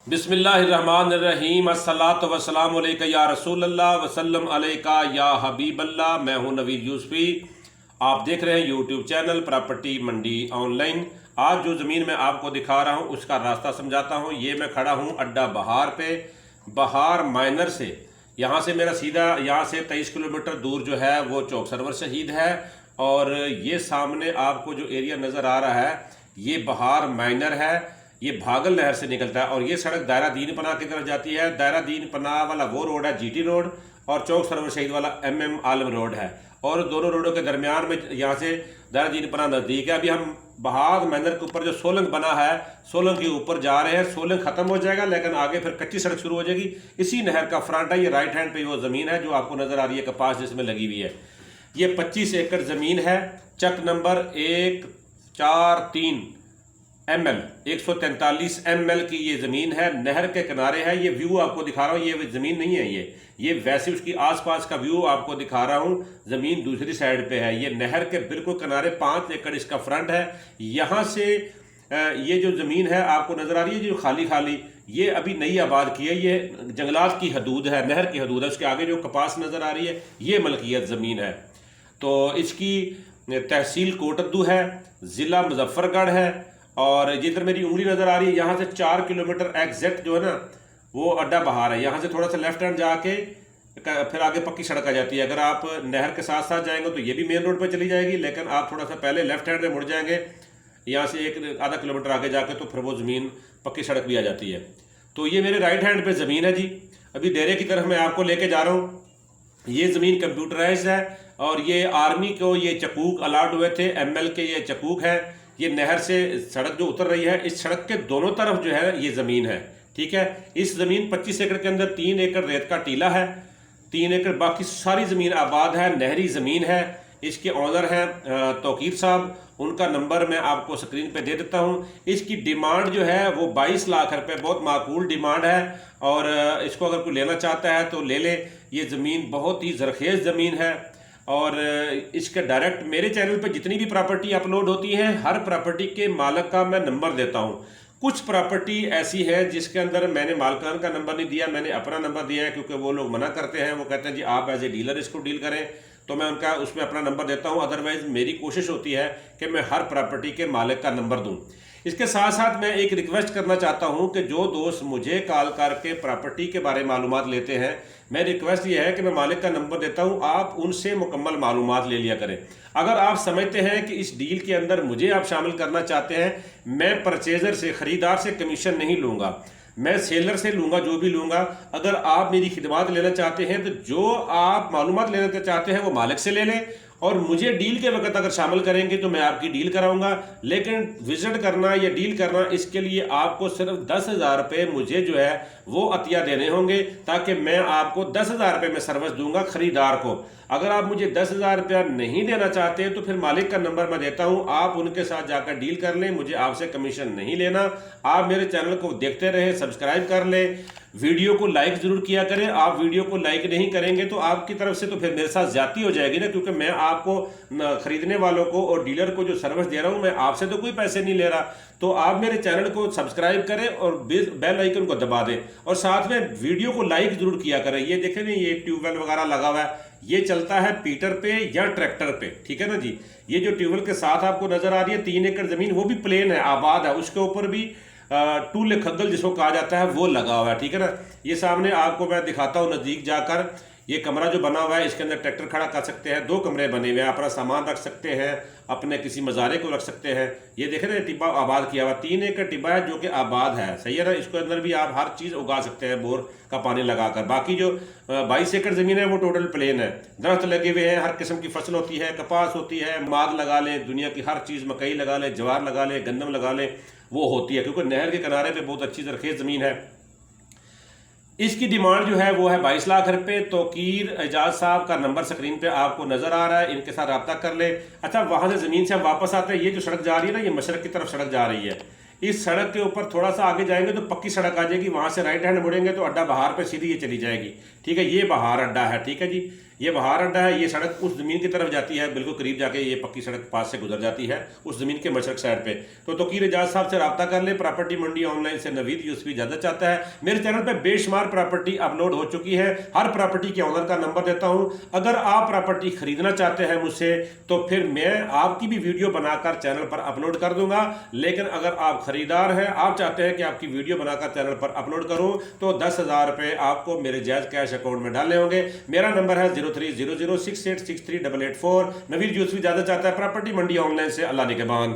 बिस्मिल्लाहिर्रहमानिर्रहीम अस्सलातु वस्सलामु अलैका या रसूल अल्लाह वसल्लम अलैका या हबीब अल्लाह। मैं हूं नवीद यूसुफी। आप देख रहे हैं यूट्यूब चैनल प्रॉपर्टी मंडी ऑनलाइन। आज जो ज़मीन मैं आपको दिखा रहा हूं उसका रास्ता समझाता हूं। ये मैं खड़ा हूं अड्डा बहार पे, बहार माइनर से। यहाँ से मेरा सीधा यहाँ से 23 किलोमीटर दूर जो है वो चौक सरवर शहीद है। और ये सामने आपको जो एरिया नज़र आ रहा है ये बहार माइनर है। ये भागल नहर से निकलता है और ये सड़क दायरा दीन पनाह की तरफ जाती है। दायरा दीन पनाह वाला वो रोड है जीटी रोड, और चौक सरवर शहीद वाला MM आलम रोड है। और दोनों रोडों के दरमियान में यहाँ से दायरा दीन पनाह नज़दीक है। अभी हम बहार मैनर के ऊपर जो सोलंग बना है, सोलंग के ऊपर जा रहे हैं। सोलंग खत्म हो जाएगा लेकिन आगे फिर कच्ची सड़क शुरू हो जाएगी। इसी नहर का फ्रंट है। ये राइट हैंड पे वो ज़मीन है जो आपको नज़र आ रही है, कपास जिसमें लगी हुई है। ये 25 एकड़ ज़मीन है। चक नंबर 143 ML 143 ML की ये ज़मीन है। नहर के किनारे है। ये व्यू आपको दिखा रहा हूँ, ये ज़मीन नहीं है, ये वैसे उसकी आसपास का व्यू आपको दिखा रहा हूँ। ज़मीन दूसरी साइड पे है। ये नहर के बिल्कुल किनारे 5 एकड़ इसका फ्रंट है। यहाँ से ये जो ज़मीन है आपको नज़र आ रही है जो खाली खाली, ये अभी नई आबाद की है। ये जंगलात की हदूद है, नहर की हदूद है। उसके आगे जो कपास नज़र आ रही है ये मलकियत ज़मीन है। तो इसकी तहसील कोटद्दू है, ज़िला मुजफ्फरगढ़ है। और जिधर मेरी उंगली नज़र आ रही है यहाँ से 4 किलोमीटर एग्जैक्ट जो है ना वो अड्डा बहार है। यहाँ से थोड़ा सा लेफ्ट हैंड जाके फिर आगे पक्की सड़क आ जाती है। अगर आप नहर के साथ साथ जाएंगे तो ये भी मेन रोड पे चली जाएगी, लेकिन आप थोड़ा सा पहले लेफ्ट हैंड में मुड़ जाएंगे यहाँ से 1 आधा किलोमीटर आगे जाके तो फिर वो ज़मीन पक्की सड़क भी आ जाती है। तो ये मेरे राइट हैंड पे ज़मीन है जी। अभी डेरे की तरफ मैं आपको लेके जा रहा हूँ। ये ज़मीन कंप्यूटराइज है और ये आर्मी को ये चकूक अलाट हुए थे, ML के ये चकूक है। ये नहर से सड़क जो उतर रही है, इस सड़क के दोनों तरफ जो है ये ज़मीन है, ठीक है। इस ज़मीन 25 एकड़ के अंदर 3 एकड़ रेत का टीला है, 3 एकड़ बाकी सारी ज़मीन आबाद है, नहरी ज़मीन है। इसके ऑनर हैं तौकीर साहब, उनका नंबर मैं आपको स्क्रीन पे दे देता हूँ। इसकी डिमांड जो है वो 22 लाख रुपए, बहुत माकूल डिमांड है। और इसको अगर कोई लेना चाहता है तो ले ले। ये ज़मीन बहुत ही ज़रखेज़ ज़मीन है। और इसके डायरेक्ट मेरे चैनल पे जितनी भी प्रॉपर्टी अपलोड होती हैं हर प्रॉपर्टी के मालिक का मैं नंबर देता हूँ। कुछ प्रॉपर्टी ऐसी है जिसके अंदर मैंने मालिकान का नंबर नहीं दिया, मैंने अपना नंबर दिया है, क्योंकि वो लोग मना करते हैं। वो कहते हैं जी आप एज ए डीलर इसको डील करें, तो मैं उनका उसमें अपना नंबर देता हूँ। अदरवाइज़ मेरी कोशिश होती है कि मैं हर प्रॉपर्टी के मालिक का नंबर दूँ। इसके साथ साथ मैं एक रिक्वेस्ट करना चाहता हूं कि जो दोस्त मुझे कॉल करके प्रॉपर्टी के बारे में मालूमात लेते हैं, मैं रिक्वेस्ट ये है कि मैं मालिक का नंबर देता हूं, आप उनसे मुकम्मल मालूमात ले लिया करें। अगर आप समझते हैं कि इस डील के अंदर मुझे आप शामिल करना चाहते हैं, मैं परचेज़र से, ख़रीदार से कमीशन नहीं लूँगा, मैं सेलर से लूँगा जो भी लूँगा। अगर आप मेरी खिदमत लेना चाहते हैं तो जो आप मालूमात लेना चाहते हैं वो मालिक से ले लें, और मुझे डील के वक्त अगर शामिल करेंगे तो मैं आपकी डील कराऊंगा। लेकिन विजिट करना या डील करना, इसके लिए आपको सिर्फ 10,000 रुपये मुझे जो है वो अतिया देने होंगे, ताकि मैं आपको 10,000 रुपये में सर्विस दूंगा खरीदार को। अगर आप मुझे 10,000 रुपया नहीं देना चाहते तो फिर मालिक का नंबर मैं देता हूं, आप उनके साथ जाकर डील कर लें। मुझे आपसे कमीशन नहीं लेना। आप मेरे चैनल को देखते रहें, सब्सक्राइब कर लें, वीडियो को लाइक ज़रूर किया करें। आप वीडियो को लाइक नहीं करेंगे तो आपकी तरफ से तो फिर मेरे साथ ज्यादती हो जाएगी ना, क्योंकि मैं आपको खरीदने वालों को और डीलर को जो सर्विस दे रहा हूँ, मैं आपसे तो कोई पैसे नहीं ले रहा। तो आप मेरे चैनल को सब्सक्राइब करें और बेल आइकन को दबा दें, और साथ में वीडियो को लाइक ज़रूर किया करें। ये देखें ना, ये ट्यूबवेल वगैरह लगा हुआ है, ये चलता है पीटर पे या ट्रैक्टर पे, ठीक है ना जी। ये जो ट्यूबवेल के साथ आपको नज़र आ रही है 3 एकड़ ज़मीन, वो भी प्लेन है, आबाद है। उसके ऊपर भी टूल खग्गल जिसको कहा जाता है वो लगा हुआ है, ठीक है ना। ये सामने आपको मैं दिखाता हूँ नज़दीक जाकर। ये कमरा जो बना हुआ है इसके अंदर ट्रैक्टर खड़ा कर सकते हैं, 2 कमरे बने हुए हैं, अपना सामान रख सकते हैं, अपने किसी मज़ारे को रख सकते हैं। ये देखें ना, टिब्बा आबाद किया हुआ, 3 एकड़ टिब्बा है जो कि आबाद है, सही है ना। इसके अंदर भी आप हर चीज़ उगा सकते हैं बोर का पानी लगाकर। बाकी जो 22 एकड़ ज़मीन है वो टोटल प्लेन है, दरख्त लगे हुए हैं, हर किस्म की फसल होती है, कपास होती है, माद लगा लें, दुनिया की हर चीज़, मकई लगा लें, ज्वार लगा लें, गंदम लगा लें, वो होती है, क्योंकि नहर के किनारे पे बहुत अच्छी ज़रखेज़ ज़मीन है। इसकी डिमांड जो है वो है 22 लाख रुपए। तौकीर एजाज साहब का नंबर स्क्रीन पे आपको नज़र आ रहा है, इनके साथ रब्ता कर ले। अच्छा, वहाँ से ज़मीन से हम वापस आते हैं। ये जो सड़क जा रही है ना, ये मशरक़ की तरफ सड़क जा रही है। इस सड़क के ऊपर थोड़ा सा आगे जाएंगे तो पक्की सड़क आ जाएगी, वहाँ से राइट हैंड मुड़ेंगे तो अड्डा बहार पे सीधी ये चली जाएगी, ठीक है। ये बहार अड्डा है, ठीक है जी। ये बहार अड्डा है, ये सड़क उस ज़मीन की तरफ जाती है, बिल्कुल करीब जाके ये पक्की सड़क पास से गुजर जाती है उस ज़मीन के मशरक साइड पे। तो तोकीर एजाज साहब से रब्ता कर ले। प्रॉपर्टी मंडी ऑनलाइन से नवीद यूसुफी इजाज़त चाहता है। मेरे चैनल पे बेशुमार प्रॉपर्टी अपलोड हो चुकी है, हर प्रॉपर्टी के ऑनर का नंबर देता हूँ। अगर आप प्रॉपर्टी खरीदना चाहते हैं मुझसे तो फिर मैं आपकी भी वीडियो बनाकर चैनल पर अपलोड कर दूंगा। लेकिन अगर आप खरीदार हैं, आप चाहते हैं कि आपकी वीडियो बनाकर चैनल पर अपलोड करूं, तो 10,000 रुपये आपको मेरे जायज़ कैश अकाउंट में डालने होंगे। मेरा नंबर है 030068638884। नवीद यूसुफी इजाज़त चाहता है प्रॉपर्टी मंडी ऑनलाइन से। अल्लाह निगहबान।